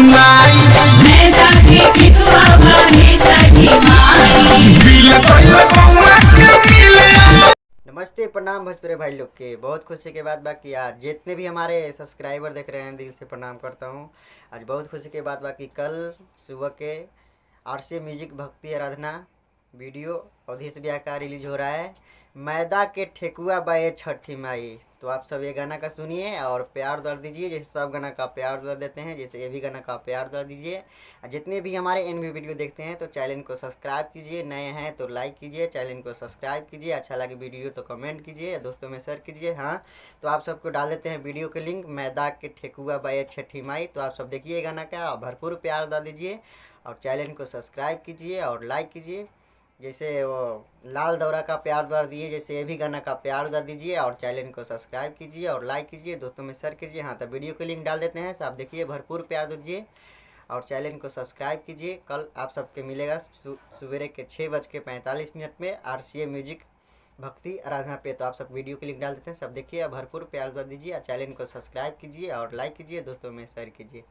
माई मैदा के ठेकुआ भावे छठी माई। दिल कइले बउआ के मिले। नमस्ते, प्रणाम भोजपुरी भाई लोग के। बहुत खुशी के बात बाकी आज जितने भी हमारे सब्सक्राइबर देख रहे हैं दिल से प्रणाम करता हूँ। आज बहुत खुशी के बात बाकी कल सुबह के RCA म्यूजिक भक्ति आराधना वीडियो अवधेश ब्याह का रिलीज हो रहा है। मैदा के ठेकुआ बाए छठी माई। तो आप सब ये गाना का सुनिए और प्यार दर दीजिए, जैसे सब गाना का प्यार दर देते हैं, जैसे ये भी गाना का प्यार दर दीजिए। जितने भी हमारे एनवी वीडियो देखते हैं तो चैनल को सब्सक्राइब कीजिए, नए हैं तो लाइक कीजिए, चैनल को सब्सक्राइब कीजिए, अच्छा लगे वीडियो तो कमेंट कीजिए, दोस्तों में शेयर कीजिए। हाँ, तो आप सबको डाल देते हैं वीडियो के लिंक, मैदा के ठेकुआ बाए छठी माई। तो आप सब देखिए गाना का और भरपूर प्यार दे दीजिए और चैनल को सब्सक्राइब कीजिए और लाइक कीजिए। जैसे वो लाल दौरा का प्यार दर दिए, जैसे ये भी गाना का प्यार दर दीजिए और चैनल को सब्सक्राइब कीजिए और लाइक कीजिए, दोस्तों में शेयर कीजिए। हाँ, तो वीडियो के लिंक डाल देते हैं, तो आप देखिए भरपूर प्यार दीजिए और चैनल को सब्सक्राइब कीजिए। कल आप सबके मिलेगा सवेरे के 6:45 में RCA म्यूजिक भक्ति आराधना पे। तो आप सब वीडियो के लिंक डाल देते हैं, सब देखिए और भरपूर प्यार दर दीजिए और चैनल को सब्सक्राइब कीजिए और लाइक कीजिए, दोस्तों में शेयर कीजिए।